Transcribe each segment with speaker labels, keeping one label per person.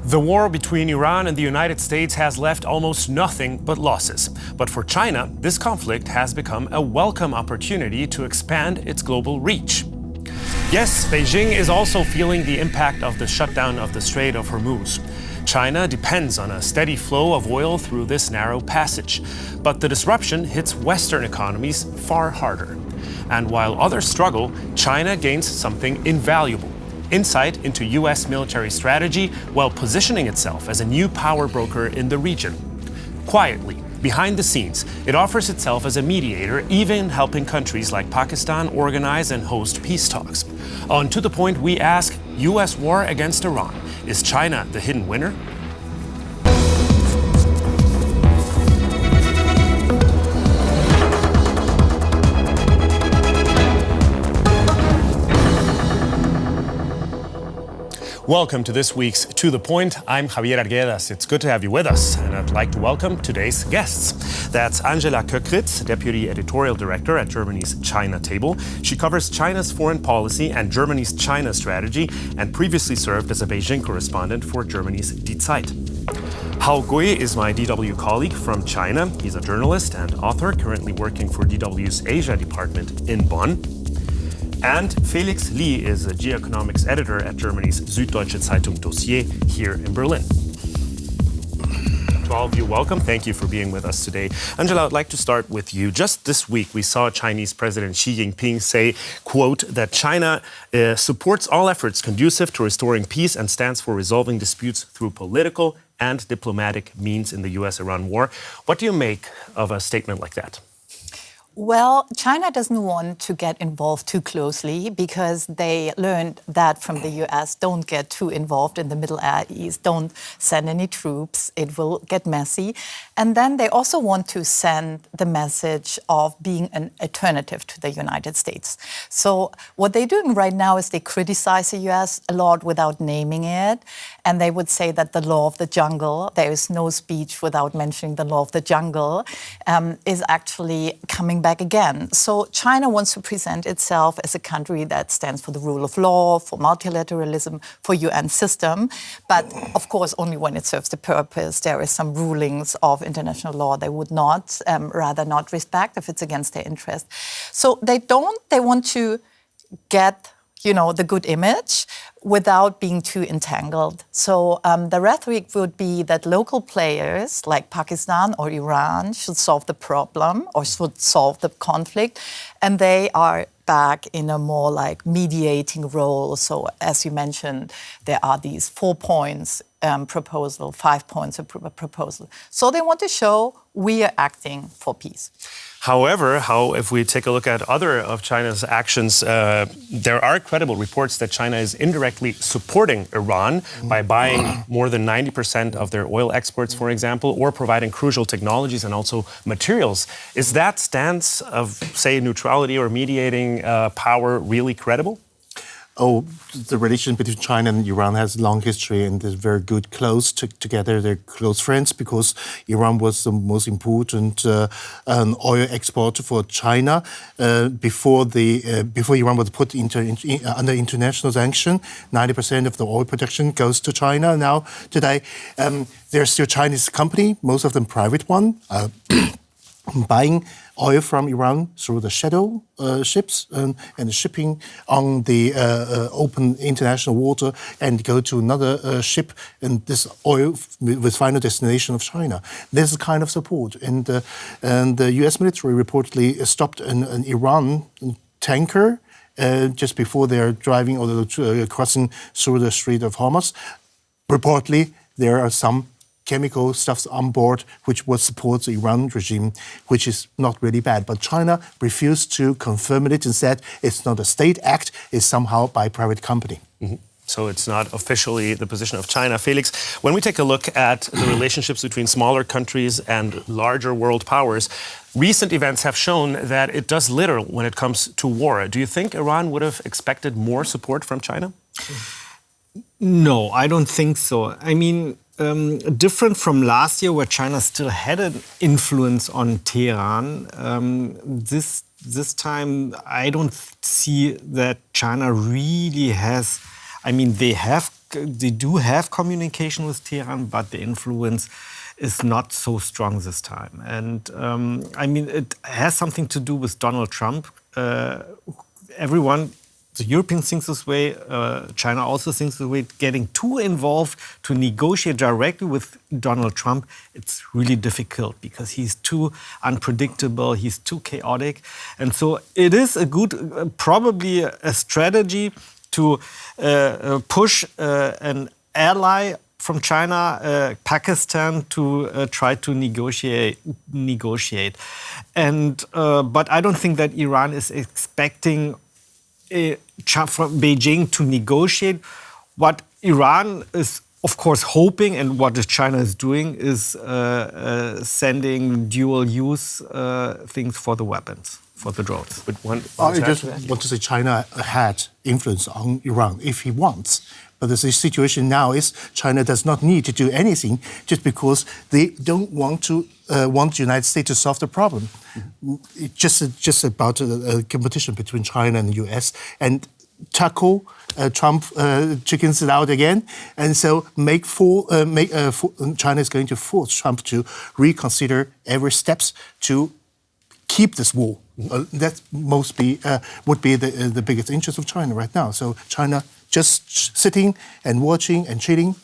Speaker 1: The war between Iran and the United States has left almost nothing but losses. But for China, this conflict has become a welcome opportunity to expand its global reach. Yes, Beijing is also feeling the impact of the shutdown of the Strait of Hormuz. China depends on a steady flow of oil through this narrow passage. But the disruption hits Western economies far harder. And while others struggle, China gains something invaluable: insight into U.S. military strategy while positioning itself as a new power broker in the region. Quietly, behind the scenes, it offers itself as a mediator, even helping countries like Pakistan organize and host peace talks. On To The Point, we ask, U.S. war against Iran. Is China the hidden winner? Welcome to this week's To The Point. I'm Javier Arguedas. It's good to have you with us, and I'd like to welcome today's guests. That's Angela Köckritz, Deputy Editorial Director at Germany's China Table. She covers China's foreign policy and Germany's China strategy, and previously served as a Beijing correspondent for Germany's Die Zeit. Hao Gui is my DW colleague from China. He's a journalist and author, currently working for DW's Asia department in Bonn. And Felix Li is a geoeconomics editor at Germany's Süddeutsche Zeitung Dossier here in Berlin. To all of you, welcome. Thank you for being with us today. Angela, I'd like to start with you. Just this week, we saw Chinese President Xi Jinping say, quote, that China supports all efforts conducive to restoring peace and stands for resolving disputes through political and diplomatic means in the US-Iran war. What do you make of a statement like that?
Speaker 2: Well, China doesn't want to get involved too closely because they learned that from the US, don't get too involved in the Middle East, don't send any troops, it will get messy. And then they also want to send the message of being an alternative to the United States. So what they're doing right now is they criticize the US a lot without naming it. And they would say that the law of the jungle, there is no speech without mentioning the law of the jungle, is actually coming back again. So China wants to present itself as a country that stands for the rule of law, for multilateralism, for UN system. But of course, only when it serves the purpose. There is some rulings of international law they would not, rather not respect if it's against their interest. So they want to get, the good image without being too entangled. So the rhetoric would be that local players like Pakistan or Iran should solve the problem or should solve the conflict, and they are back in a more like mediating role. So as you mentioned, there are these 4 points proposal, 5 points of proposal. So they want to show we are acting for peace.
Speaker 1: However, if we take a look at other of China's actions, there are credible reports that China is indirectly supporting Iran by buying more than 90% of their oil exports, for example, or providing crucial technologies and also materials. Is that stance of, say, neutrality or mediating power really credible?
Speaker 3: Oh, the relation between China and Iran has a long history and is very good, close together. They're close friends because Iran was the most important oil exporter for China before Iran was put under international sanction. 90% of the oil production goes to China. Now, today, there's still Chinese company, most of them private one, buying oil from Iran through the shadow ships and shipping on the open international water and go to another ship, and this oil with final destination of China. This is kind of support. And the US military reportedly stopped an Iran tanker just before they're driving or crossing through the Strait of Hormuz. Reportedly, there are some chemical stuffs on board, which would support the Iran regime, which is not really bad. But China refused to confirm it and said it's not a state act, it's somehow by private company.
Speaker 1: Mm-hmm. So it's not officially the position of China. Felix, when we take a look at the relationships between smaller countries and larger world powers, recent events have shown that it does little when it comes to war. Do you think Iran would have expected more support from China?
Speaker 4: No, I don't think so. I mean, different from last year, where China still had an influence on Tehran, this time I don't see that China really has. I mean, they have they do have communication with Tehran, but the influence is not so strong this time. And I mean, it has something to do with Donald Trump. Everyone, the Europeans think this way, China also thinks this way. Getting too involved to negotiate directly with Donald Trump, it's really difficult because he's too unpredictable, he's too chaotic. And so it is a good, probably a strategy to push an ally from China, Pakistan, to try to negotiate. And but I don't think that Iran is expecting from Beijing to negotiate. What Iran is, of course, hoping, and what China is doing, is sending dual-use things for the weapons, for the drones.
Speaker 1: But
Speaker 3: I just want to say China had influence on Iran if he wants. But the situation now is China does not need to do anything just because they don't want the United States to solve the problem. It's just about a competition between China and the US and tackle Trump chickens it out again, and so China is going to force Trump to reconsider every steps to keep this war. That would be the biggest interest of China right now. So China just sitting and watching and chilling.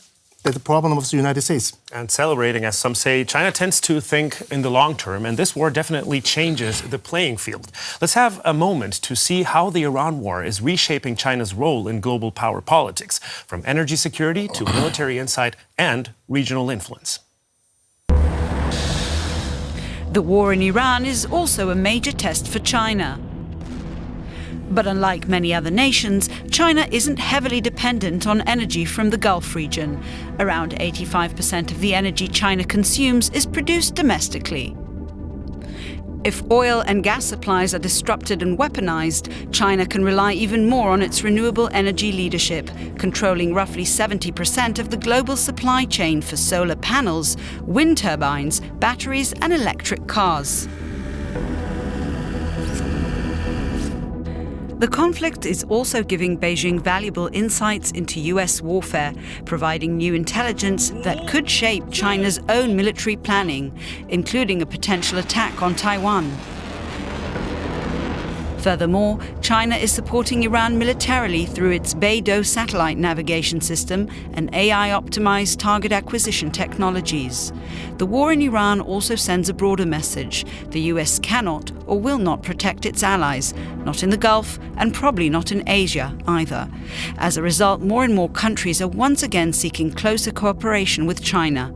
Speaker 3: That's the problem of the United States.
Speaker 1: And celebrating, as some say, China tends to think in the long term, and this war definitely changes the playing field. Let's have a moment to see how the Iran war is reshaping China's role in global power politics, from energy security to military insight and regional influence.
Speaker 5: The war in Iran is also a major test for China. But unlike many other nations, China isn't heavily dependent on energy from the Gulf region. Around 85% of the energy China consumes is produced domestically. If oil and gas supplies are disrupted and weaponized, China can rely even more on its renewable energy leadership, controlling roughly 70% of the global supply chain for solar panels, wind turbines, batteries, and electric cars. The conflict is also giving Beijing valuable insights into US warfare, providing new intelligence that could shape China's own military planning, including a potential attack on Taiwan. Furthermore, China is supporting Iran militarily through its Beidou satellite navigation system and AI-optimized target acquisition technologies. The war in Iran also sends a broader message. The US cannot or will not protect its allies, not in the Gulf and probably not in Asia either. As a result, more and more countries are once again seeking closer cooperation with China.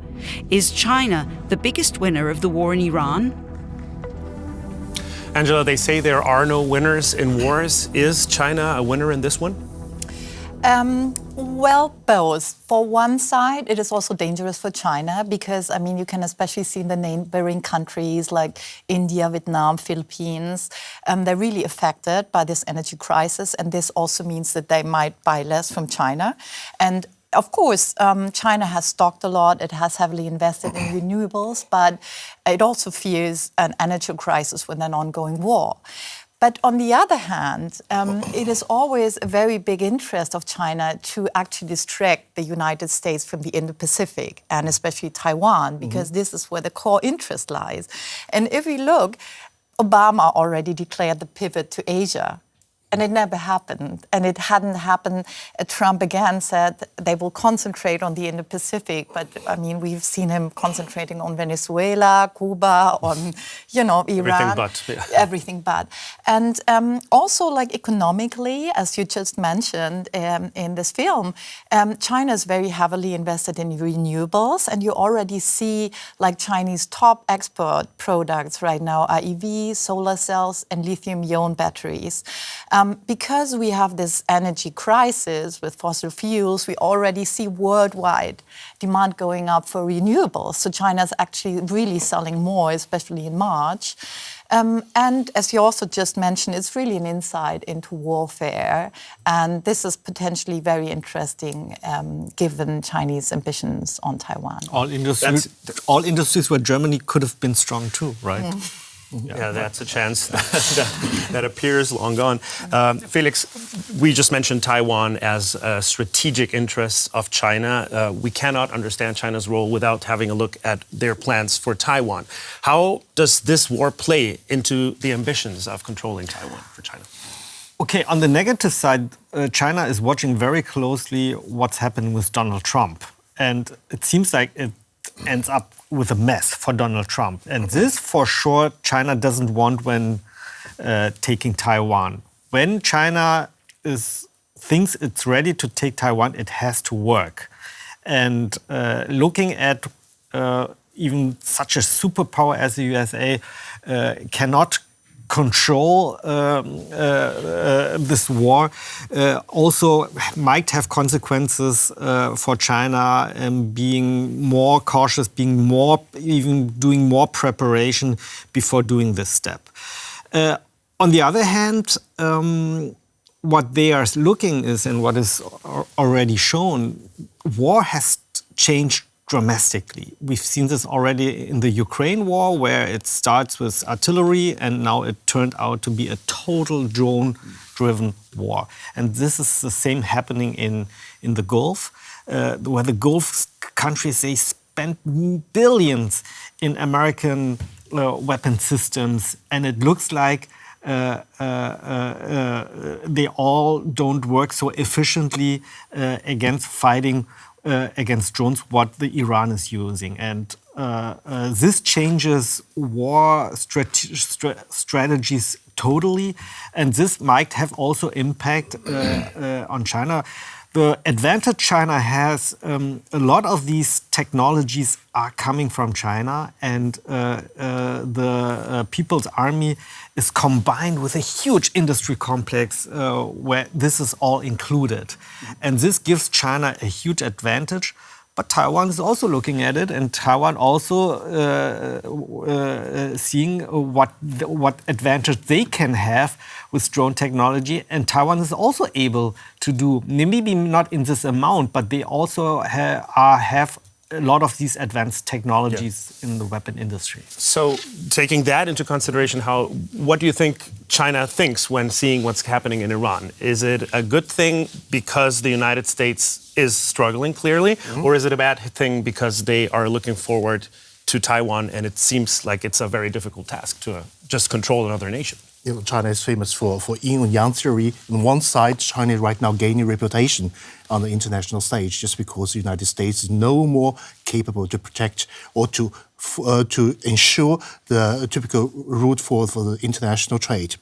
Speaker 5: Is China the biggest winner of the war in Iran?
Speaker 1: Angela, they say there are no winners in wars. Is China a winner in this one?
Speaker 2: Well, both. For one side, it is also dangerous for China because, I mean, you can especially see in the neighboring countries like India, Vietnam, Philippines, they're really affected by this energy crisis. And this also means that they might buy less from China. And of course, China has stocked a lot. It has heavily invested in renewables, but it also fears an energy crisis with an ongoing war. But on the other hand, it is always a very big interest of China to actually distract the United States from the Indo-Pacific, and especially Taiwan, because this is where the core interest lies. And if we look, Obama already declared the pivot to Asia. And it never happened. And it hadn't happened. Trump again said they will concentrate on the Indo-Pacific. But, I mean, we've seen him concentrating on Venezuela, Cuba, on, Iran.
Speaker 1: Everything but. Yeah.
Speaker 2: Everything but. And also, like, economically, as you just mentioned in this film, China is very heavily invested in renewables. And you already see, like, Chinese top export products right now are EVs, solar cells, and lithium-ion batteries. Because we have this energy crisis with fossil fuels, we already see worldwide demand going up for renewables. So China is actually really selling more, especially in March. And as you also just mentioned, it's really an insight into warfare. And this is potentially very interesting given Chinese ambitions on Taiwan.
Speaker 4: All industries where Germany could have been strong too, right?
Speaker 1: Yeah, that's a chance that appears long gone. Felix, we just mentioned Taiwan as a strategic interest of China. We cannot understand China's role without having a look at their plans for Taiwan. How does this war play into the ambitions of controlling Taiwan for China?
Speaker 4: Okay, on the negative side, China is watching very closely what's happening with Donald Trump. And it seems like it ends up with a mess for Donald Trump. And this, for sure, China doesn't want when taking Taiwan. When China thinks it's ready to take Taiwan, it has to work. And looking at even such a superpower as the USA cannot control this war also might have consequences for China being more cautious, even doing more preparation before doing this step. On the other hand, what they are looking is, and what is already shown, war has changed dramatically. We've seen this already in the Ukraine war, where it starts with artillery and now it turned out to be a total drone-driven war. And this is the same happening in the Gulf, where the Gulf countries, they spent billions in American weapon systems, and it looks like they all don't work so efficiently against fighting against drones, what the Iran is using. And this changes war strategies totally, and this might have also impact on China. The advantage China has, a lot of these technologies are coming from China, and the People's Army is combined with a huge industry complex where this is all included. And this gives China a huge advantage. But Taiwan is also looking at it, and Taiwan also seeing what advantage they can have with drone technology. And Taiwan is also able to do, maybe not in this amount, but they also have a lot of these advanced technologies in the weapon industry.
Speaker 1: So, taking that into consideration, what do you think China thinks when seeing what's happening in Iran? Is it a good thing because the United States is struggling, clearly, or is it a bad thing because they are looking forward to Taiwan and it seems like it's a very difficult task to just control another nation?
Speaker 3: You know, China is famous for yin and yang theory. On one side, China is right now gaining reputation on the international stage just because the United States is no more capable to protect or to ensure the typical route for the international trade.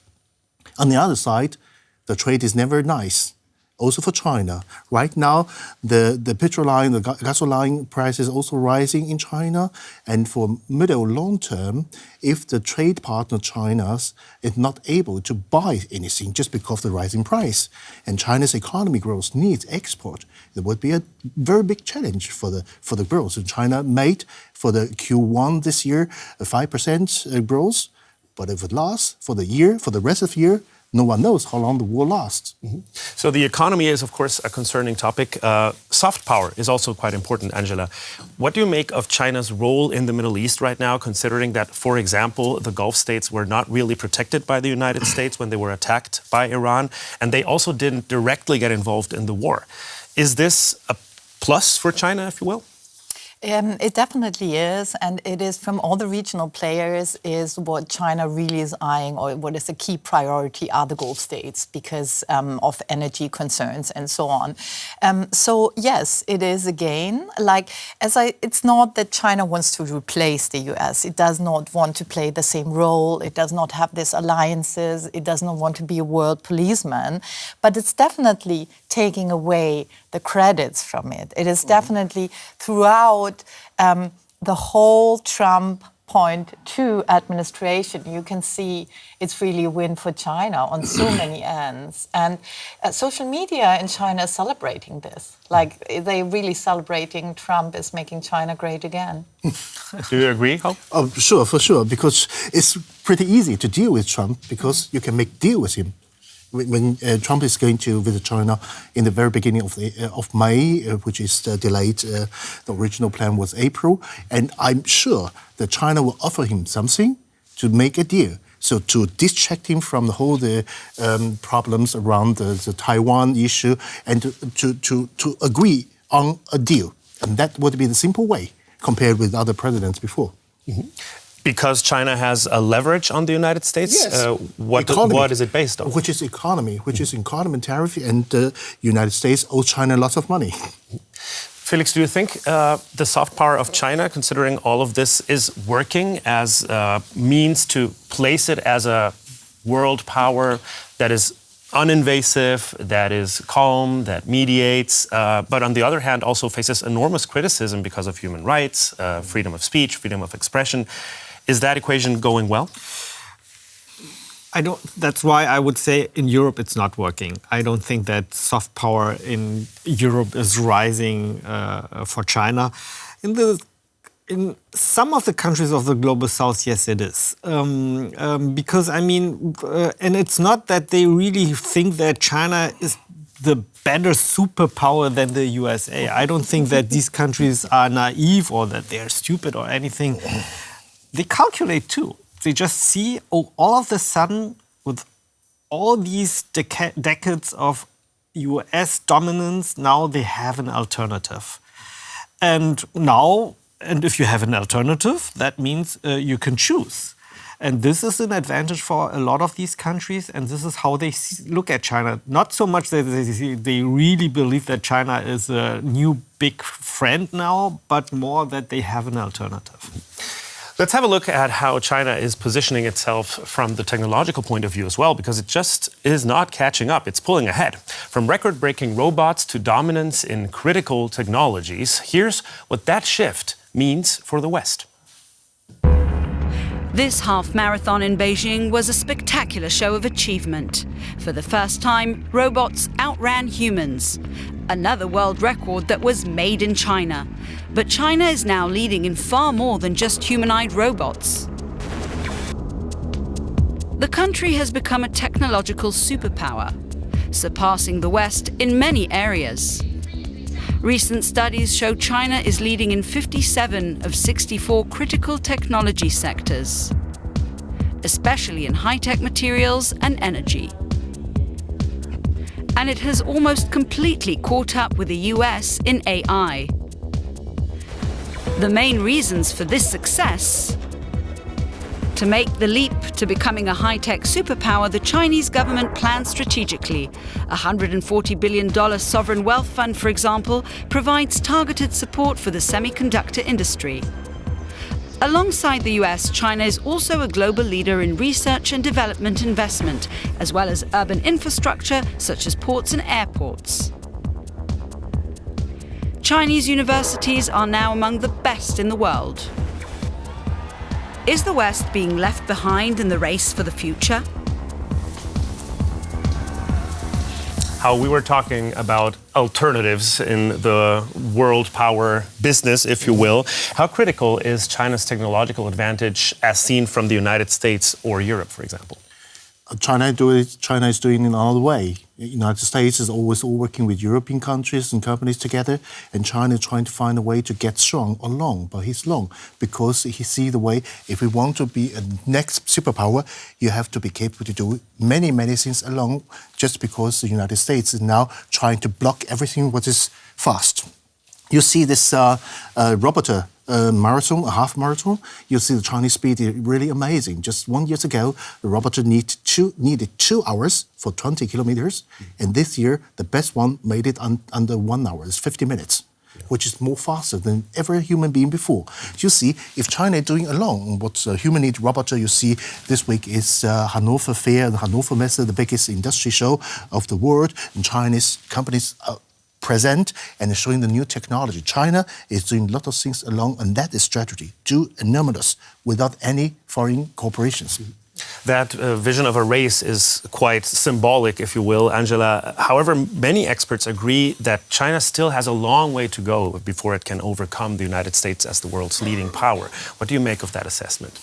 Speaker 3: On the other side, the trade is never nice. Also for China. Right now, the petrol line, the gasoline price is also rising in China. And for middle long term, if the trade partner China is not able to buy anything just because of the rising price, and China's economy growth needs export, it would be a very big challenge for the growth. And China made for the Q1 this year a 5% growth, but if it lasts for the year, for the rest of the year, no one knows how long the war lasts.
Speaker 1: So the economy is, of course, a concerning topic. Soft power is also quite important, Angela. What do you make of China's role in the Middle East right now, considering that, for example, the Gulf states were not really protected by the United States when they were attacked by Iran, and they also didn't directly get involved in the war? Is this a plus for China, if you will?
Speaker 2: It definitely is, and it is from all the regional players is what China really is eyeing, or what is a key priority are the Gulf states because of energy concerns and so on. So yes, it is again, it's not that China wants to replace the US. It does not want to play the same role. It does not have these alliances. It does not want to be a world policeman, but it's definitely taking away the credits from it. It is definitely throughout the whole Trump .2 administration, you can see it's really a win for China on so many ends. And social media in China is celebrating this. They're really celebrating Trump is making China great again.
Speaker 1: Do you agree, Ho?
Speaker 3: Oh, sure, for sure, because it's pretty easy to deal with Trump because you can make deal with him. When Trump is going to visit China in the very beginning of May, which is delayed, the original plan was April, and I'm sure that China will offer him something to make a deal. So to distract him from the whole problems around the Taiwan issue and to agree on a deal. And that would be the simple way compared with other presidents before.
Speaker 1: Mm-hmm. Because China has a leverage on the United States?
Speaker 3: Yes.
Speaker 1: What is it based on?
Speaker 3: Which is economy, and tariff, and the United States owes China lots of money.
Speaker 1: Felix, do you think the soft power of China, considering all of this, is working as a means to place it as a world power that is uninvasive, that is calm, that mediates, but on the other hand also faces enormous criticism because of human rights, freedom of speech, freedom of expression? Is that equation going well?
Speaker 4: That's why I would say in Europe it's not working. I don't think that soft power in Europe is rising for China. In some of the countries of the global south, yes, it is. Because, and it's not that they really think that China is the better superpower than the USA. I don't think that these countries are naive or that they are stupid or anything. They calculate too. They just see, all of a sudden, with all these decades of US dominance, now they have an alternative. And if you have an alternative, that means you can choose. And this is an advantage for a lot of these countries, and this is how they look at China. Not so much that they really believe that China is a new big friend now, but more that they have an alternative.
Speaker 1: Let's have a look at how China is positioning itself from the technological point of view as well, because it just is not catching up. It's pulling ahead. From record-breaking robots to dominance in critical technologies, here's what that shift means for the West.
Speaker 5: This half marathon in Beijing was a spectacular show of achievement. For the first time, robots outran humans. Another world record that was made in China. But China is now leading in far more than just humanoid robots. The country has become a technological superpower, surpassing the West in many areas. Recent studies show China is leading in 57 of 64 critical technology sectors, especially in high-tech materials and energy. And it has almost completely caught up with the US in AI. The main reasons for this success: to make the leap to becoming a high-tech superpower, the Chinese government plans strategically. A $140 billion sovereign wealth fund, for example, provides targeted support for the semiconductor industry. Alongside the US, China is also a global leader in research and development investment, as well as urban infrastructure such as ports and airports. Chinese universities are now among the best in the world. Is the West being left behind in the race for the future?
Speaker 1: How we were talking about alternatives in the world power business, if you will. How critical is China's technological advantage as seen from the United States or Europe, for example?
Speaker 3: China is doing it another way. The United States is always all working with European countries and companies together, and China is trying to find a way to get strong along, but he's long, because he sees the way, if we want to be a next superpower, you have to be capable to do many, many things along, just because the United States is now trying to block everything what is fast. You see this robot marathon, a half marathon, you see the Chinese speed is really amazing. Just 1 year ago, the robot needed 2 hours for 20 kilometers. And this year, the best one made it under 1 hour. It's 50 minutes, which is more faster than every human being before. You see, if China is doing along what humanoid robot you see this week is Hannover Fair, the Hannover Messe, the biggest industry show of the world, and Chinese companies present and showing the new technology. China is doing a lot of things along, and that is strategy, do enormous without any foreign corporations.
Speaker 1: That vision of a race is quite symbolic, if you will, Angela. However, many experts agree that China still has a long way to go before it can overcome the United States as the world's leading power. What do you make of that assessment?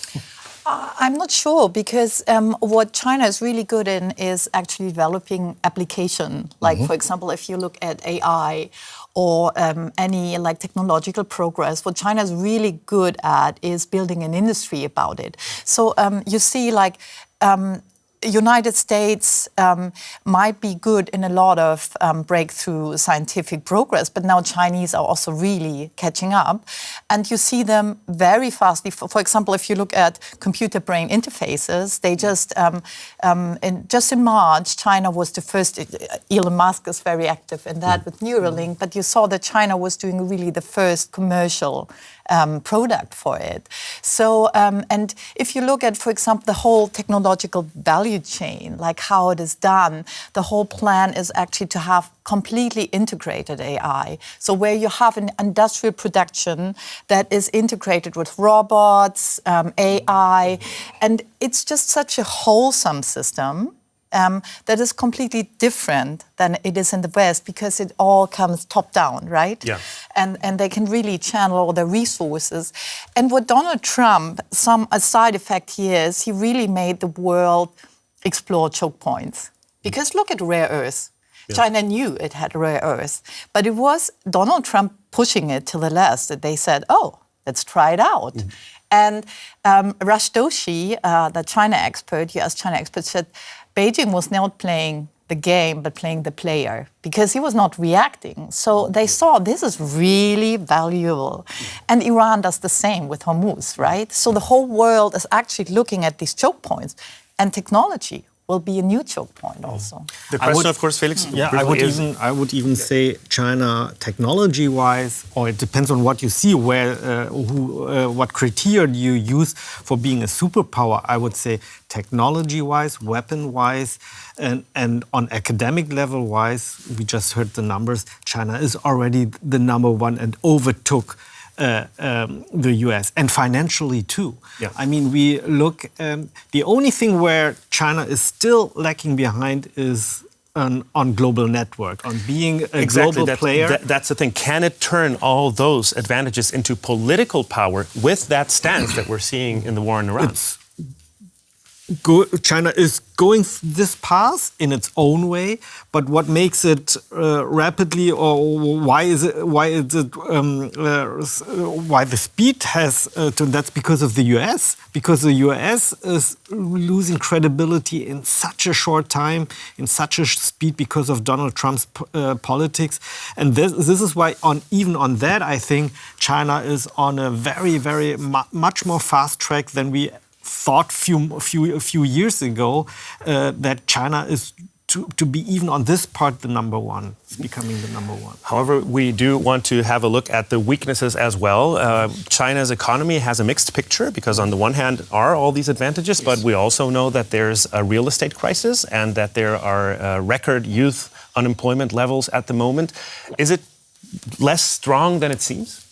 Speaker 2: I'm not sure because what China is really good in is actually developing application. Like, for example, if you look at AI or any like technological progress, what China is really good at is building an industry about it. So you see like United States might be good in a lot of breakthrough scientific progress, but now Chinese are also really catching up. And you see them very fastly. For example, if you look at computer-brain interfaces, they just in March, China was the first. Elon Musk is very active in that with Neuralink, but you saw that China was doing really the first commercial product for it. So, and if you look at, for example, the whole technological value chain, like how it is done, the whole plan is actually to have completely integrated AI. So where you have an industrial production that is integrated with robots, AI, and it's just such a wholesome system that is completely different than it is in the West because it all comes top down, right?
Speaker 1: Yeah.
Speaker 2: And they can really channel all their resources. And what Donald Trump, a side effect here is he really made the world explore choke points. Because look at rare earths. Yeah. China knew it had rare earths, but it was Donald Trump pushing it to the last that they said, oh, let's try it out. And Rush Doshi, the China expert, US China expert, said Beijing was not playing the game, but playing the player, because he was not reacting. So they saw this is really valuable. And Iran does the same with Hormuz, right? So the whole world is actually looking at these choke points, and technology will be a new choke point also.
Speaker 1: The question, of course, Felix.
Speaker 4: Yeah, I would even say China, technology-wise, or it depends on what you see, what criteria you use for being a superpower. I would say technology-wise, weapon-wise, and on academic level-wise, we just heard the numbers. China is already the number one and overtook the US, and financially too.
Speaker 1: Yeah.
Speaker 4: I mean, we look, the only thing where China is still lacking behind is on global network, on being a global player.
Speaker 1: That's the thing. Can it turn all those advantages into political power with that stance that we're seeing in the war in Iran?
Speaker 4: China is going this path in its own way, but what makes it rapidly, or why the speed has that's because of the US, because the US is losing credibility in such a short time, in such a speed because of Donald Trump's politics, and this is why even on that I think China is on a very much more fast track than we thought a few years ago, that China is to be even on this part the number one, becoming the number one.
Speaker 1: However, we do want to have a look at the weaknesses as well. China's economy has a mixed picture because on the one hand are all these advantages, but we also know that there's a real estate crisis and that there are record youth unemployment levels at the moment. Is it less strong than it seems?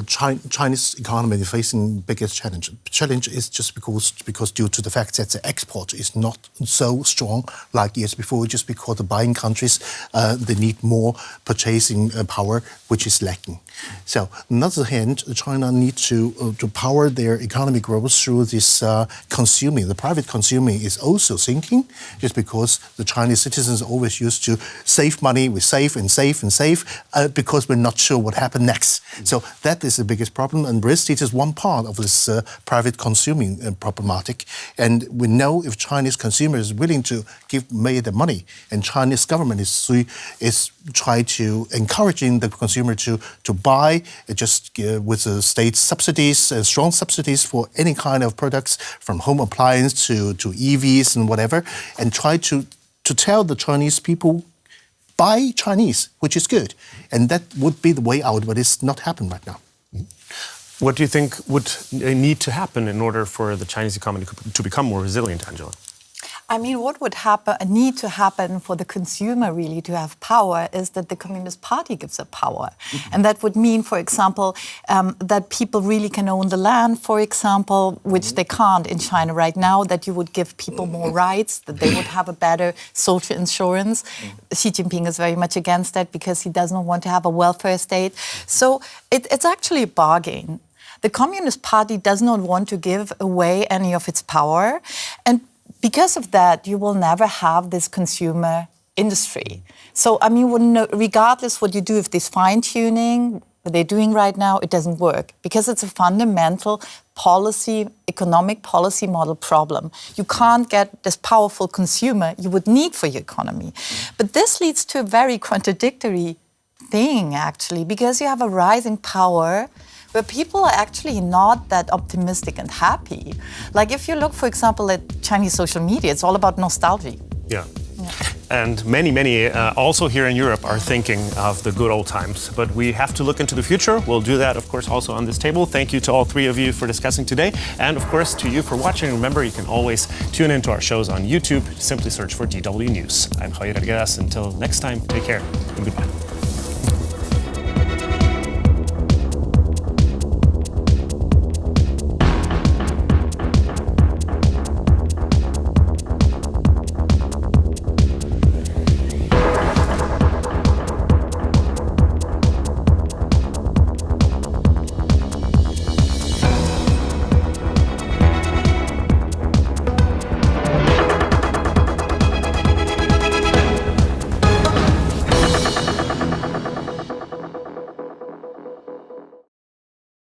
Speaker 3: Chinese economy is facing biggest challenge. Challenge is just because due to the fact that the export is not so strong like years before, just because the buying countries they need more purchasing power, which is lacking. So on the other hand, China needs to power their economic growth through this consuming. The private consuming is also sinking, just because the Chinese citizens always used to save money. We save and save and save because we're not sure what happened next. So that is the biggest problem, and real estate is one part of this private consuming problematic. And we know if Chinese consumers is willing to give the money, and Chinese government is trying to encouraging the consumer to buy just with the state subsidies, strong subsidies for any kind of products, from home appliance to EVs and whatever, and try to tell the Chinese people buy Chinese, which is good, and that would be the way out, but it's not happening right now.
Speaker 1: What do you think would need to happen in order for the Chinese economy to become more resilient, Angela?
Speaker 2: I mean, what would need to happen for the consumer really to have power is that the Communist Party gives it power. Mm-hmm. And that would mean, for example, that people really can own the land, for example, which they can't in China right now, that you would give people more rights, that they would have a better social insurance. Xi Jinping is very much against that because he does not want to have a welfare state. So it's actually a bargain. The Communist Party does not want to give away any of its power. And because of that, you will never have this consumer industry. So, I mean, regardless what you do, if this fine-tuning, what they're doing right now, it doesn't work because it's a fundamental economic policy model problem. You can't get this powerful consumer you would need for your economy. But this leads to a very contradictory thing, actually, because you have a rising power where people are actually not that optimistic and happy. Like if you look, for example, at Chinese social media, it's all about nostalgia.
Speaker 1: Yeah. And many, also here in Europe, are thinking of the good old times. But we have to look into the future. We'll do that, of course, also on this table. Thank you to all three of you for discussing today. And, of course, to you for watching. Remember, you can always tune into our shows on YouTube. Simply search for DW News. I'm Javier Arguedas. Until next time, take care and goodbye.